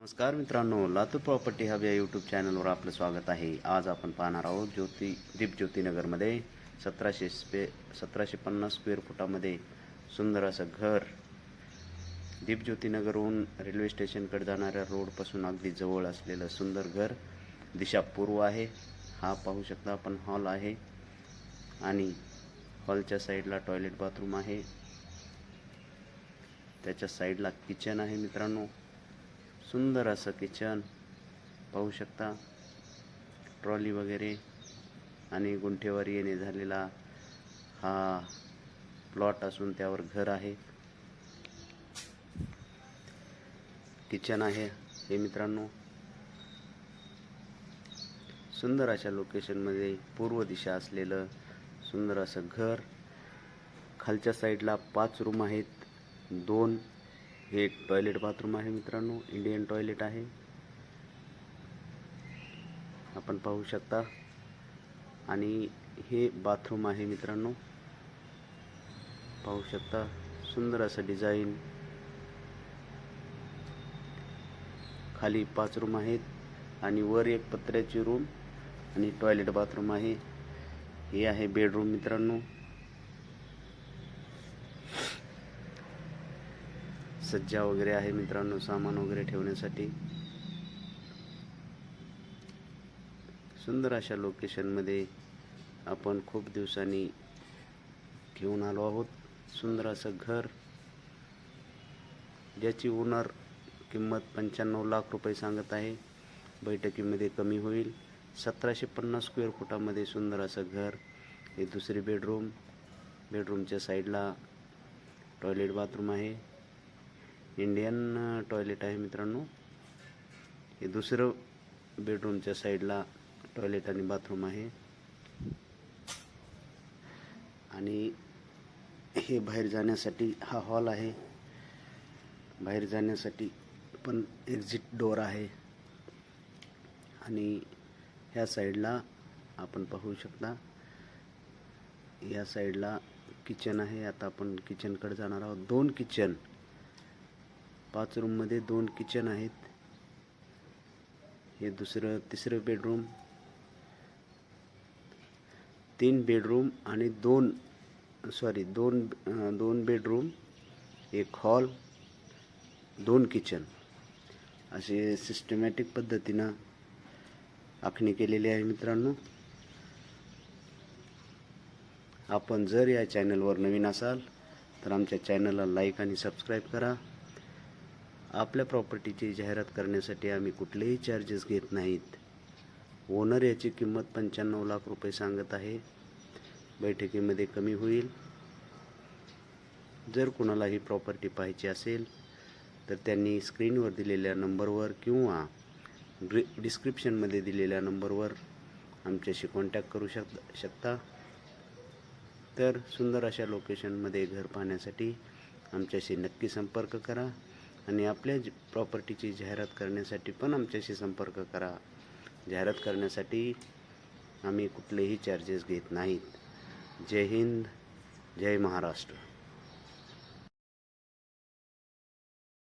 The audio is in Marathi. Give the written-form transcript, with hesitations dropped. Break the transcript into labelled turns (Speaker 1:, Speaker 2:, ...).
Speaker 1: नमस्कार मित्रांनो, लातूर प्रॉपर्टी हब या यूट्यूब चॅनलवर आपलं स्वागत आहे. आज आपण पाहणार आहोत दीपज्योतीनगरमध्ये 1750 स्क्वेअर फुटामध्ये सुंदर असं घर. दीपज्योतीनगरहून रेल्वे स्टेशनकडे जाणाऱ्या रोडपासून अगदी जवळ असलेलं सुंदर घर. दिशा पूर्व आहे. हा पाहू शकता आपण हॉल आहे आणि हॉलच्या साईडला टॉयलेट बाथरूम आहे. त्याच्या साईडला किचन आहे मित्रांनो. सुंदर असं किचन पाहू शकता. ट्रॉली वगैरे आणि गुंठेवर येणे झालेला हा प्लॉट असून त्यावर घर आहे. किचन आहे हे मित्रांनो. सुंदर अशा लोकेशनमध्ये पूर्व दिशा असलेलं सुंदर असं घर. खालच्या साईडला 5 रूम आहेत. 2 हे टॉयलेट बाथरूम आहे मित्रांनो. इंडियन टॉयलेट आहे आपण पाहू शकता. आणि हे बाथरूम आहे मित्रांनो. पाहू शकता सुंदर असं डिझाईन. खाली 5 रूम आहेत आणि वर एक पत्र्याची रूम आणि टॉयलेट बाथरूम आहे. हे आहे बेडरूम मित्रांनो. सज्जा वगैरे आहे मित्रांनो, सामान वगैरे ठेवण्यासाठी. सुंदर अशा लोकेशनमध्ये आपण खूप दिवसांनी घेऊन आलो आहोत. सुंदर असं घर ज्याची ओनर किंमत 95 लाख रुपये सांगत आहे. बैठकीमध्ये कमी होईल. 1750 स्क्वेअर फुटामध्ये सुंदर असं घर. हे दुसरी बेडरूमच्या साईडला टॉयलेट बाथरूम आहे. इंडियन टॉयलेट आहे मित्रांनो. हे दुसरं बेडरूमच्या साईडला टॉयलेट आणि बाथरूम आहे. आणि हे बाहेर जाण्यासाठी हा हॉल आहे. बाहेर जाण्यासाठी पण एक्झिट डोअर आहे. आणि ह्या साईडला आपण पाहू शकता, या साईडला किचन आहे. आता आपण किचनकडे जाणार आहोत. 2 किचन, 5 रूममध्ये 2 किचन आहेत. हे तिसरं बेडरूम, 3 बेडरूम आणि 2 बेडरूम, 1 हॉल, 2 किचन असे सिस्टमॅटिक पद्धतीनं आखणी केलेली आहे मित्रांनो. आपण जर या चॅनलवर नवीन असाल तर आमच्या चॅनलला लाईक आणि सबस्क्राईब करा. आपल्या प्रॉपर्टीची जाहिरात करण्यासाठी आम्ही कुठलेही चार्जेस घेत नाहीत. ओनर याची किंमत 95 लाख रुपये सांगत आहे. बैठकीमध्ये कमी होईल. जर कुणाला ही प्रॉपर्टी पाहायची असेल तर त्यांनी स्क्रीनवर दिलेल्या नंबरवर किंवा डिस्क्रिप्शनमध्ये दिलेल्या नंबरवर आमच्याशी कॉन्टॅक्ट करू शकता. तर सुंदर अशा लोकेशनमध्ये घर पाहण्यासाठी आमच्याशी नक्की संपर्क करा. आणि आपल्या प्रॉपर्टीची जाहिरात करण्यासाठी पण आमच्याशी संपर्क करा. जाहिरात करण्यासाठी आम्ही कुठलेही चार्जेस घेत नाहीत. जय हिंद, जय महाराष्ट्र.